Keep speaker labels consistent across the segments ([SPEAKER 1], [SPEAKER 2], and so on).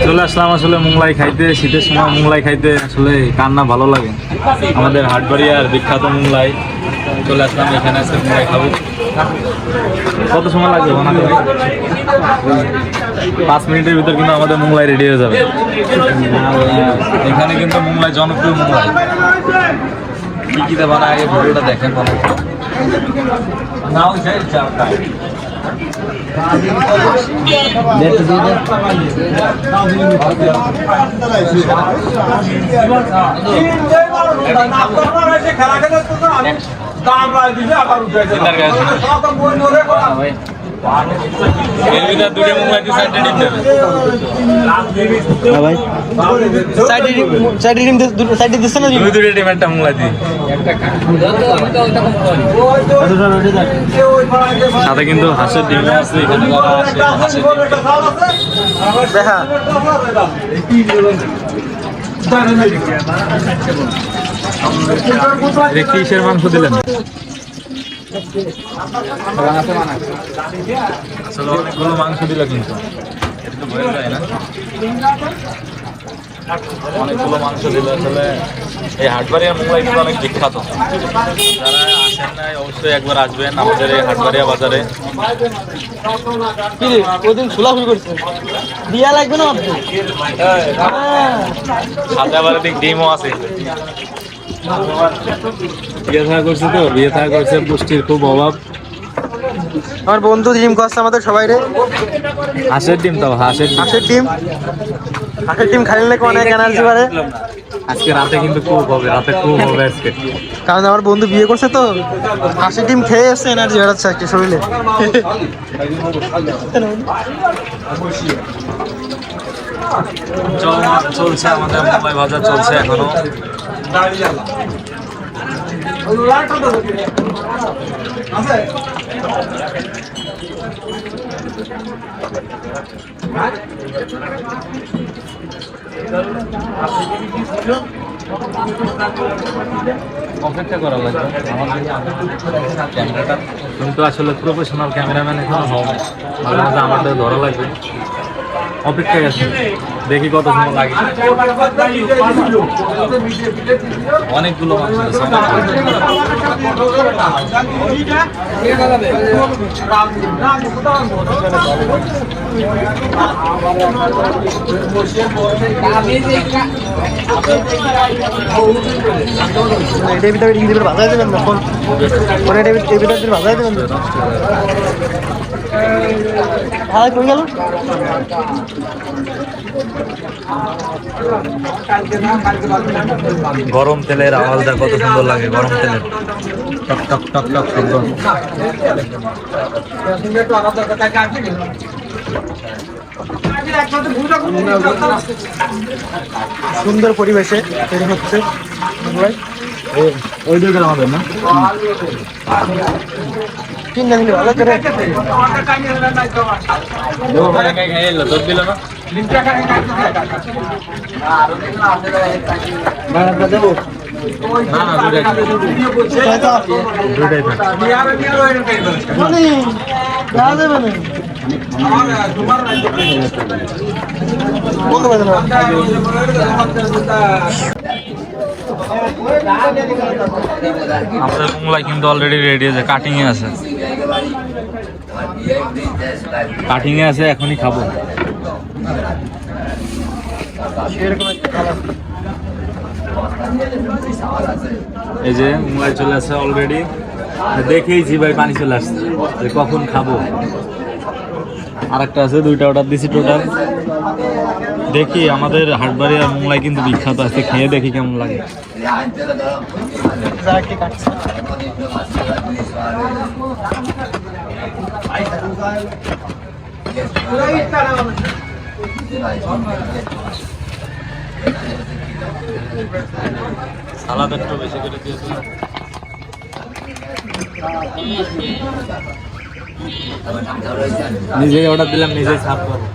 [SPEAKER 1] চলে আসলাম আসলে মোংলাই খাইতে, শীতের সময় মোংলাই খাইতে আসলে কান্না ভালো লাগে। আমাদের হাটবাড়িয়ার বিখ্যাত মোংলাই, চলে আসলাম এখানে এসে মোংলাই খাবো। কত সময় লাগবে বানাতে? 5 মিনিটের ভিতর কিন্তু আমাদের মোংলাই রেডি হয়ে যাবে। এখানে কিন্তু মোংলাই জনপ্রিয় মোংলাই। কি কি বানায় আগে ভিডিওটা দেখেন। সাথে কিন্তু হাঁসের ডিম আছে। কিসের মাংস দিলেন? আসলে অনেকগুলো মাংস দিল কিন্তু এটা তো ভয় যায় না। অনেকগুলো মাংস দিল। আসলে এই হাটবাড়িয়া মোংলাই কিন্তু অনেক বিখ্যাত। যারা আসেন নাই অবশ্যই একবার আসবেন আমাদের এই হাটবাড়িয়া বাজারে। সাদা বাড়িতে ডিমও আছে। বিয়ে থাকা করছে তো, বিয়ে থাকা করছে, পুষ্টির খুব অভাব।
[SPEAKER 2] আমার বন্ধু জিম করছে আমাদের সবাই রে।
[SPEAKER 1] হাঁসের ডিম, তো হাঁসের
[SPEAKER 2] ডিম খাইলে নাকি অনেক এনার্জি বাড়ে।
[SPEAKER 1] আজকে রাতে কিন্তু খুব হবে, রাতে খুব হবে আজকে।
[SPEAKER 2] কারণ আমার বন্ধু বিয়ে করছে তো, হাঁসের ডিম খেয়ে এসছে, এনার্জি বাড়াচ্ছে আজকে শরীরে।
[SPEAKER 1] চলছে আমাদের মোংলাই ভাজা চলছে এখনো। অপেক্ষা করা লাগবে ক্যামেরাটা, কিন্তু আসলে প্রফেশনাল ক্যামেরাম্যান এখনো হবে, মাঝে মাঝে আমাদের ধরা লাগবে। অপেক্ষায় আছে, দেখি কত সময় লাগে। অনেকগুলো মাংস আছে।
[SPEAKER 2] এটার ভিতরে ইংলিশ ভাষায় দেবেন না, এটার ভিতরে ভাষায় দেবেন না। হ্যাঁ, কই গেল?
[SPEAKER 1] গরম তেলের আওয়াজটা কত সুন্দর লাগে, গরম তেলের টক টক টক টক শব্দ।
[SPEAKER 2] সুন্দর পরিবেশে তৈরি হচ্ছে
[SPEAKER 1] ওই দিকে আমাদের না
[SPEAKER 2] চিন্তা নিলে ভালো করে
[SPEAKER 1] দিল না।
[SPEAKER 2] দেবো
[SPEAKER 1] আমাদের মোংলাই কিন্তু অলরেডি রেডি আছে, কাটিং এ আছে, কাটিং এ আছে, এখনই খাবো। এই যে মোংলাই চলে আসছে অলরেডি, দেখেইছি ভাই পানি চলে আসছে যে কখন খাবো। আরেকটা আছে, 2টা অর্ডার দিছি টোটাল। দেখি আমাদের হাটবাড়িয়ার মোংলাই কিন্তু বিখ্যাত আছে, খেয়ে দেখি কেমন লাগে। সালাদ একটু বেশি করে দিয়েছি। নিজেই অর্ডার দিলাম, নিজেই সার্ভ করবো।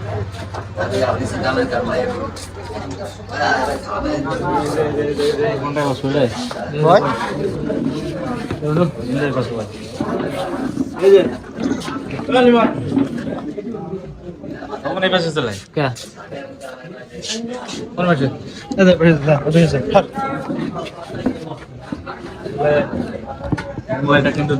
[SPEAKER 1] কোনটায় বসবে এই পাশে চলে কোন মাসে মোগলাইটা কিন্তু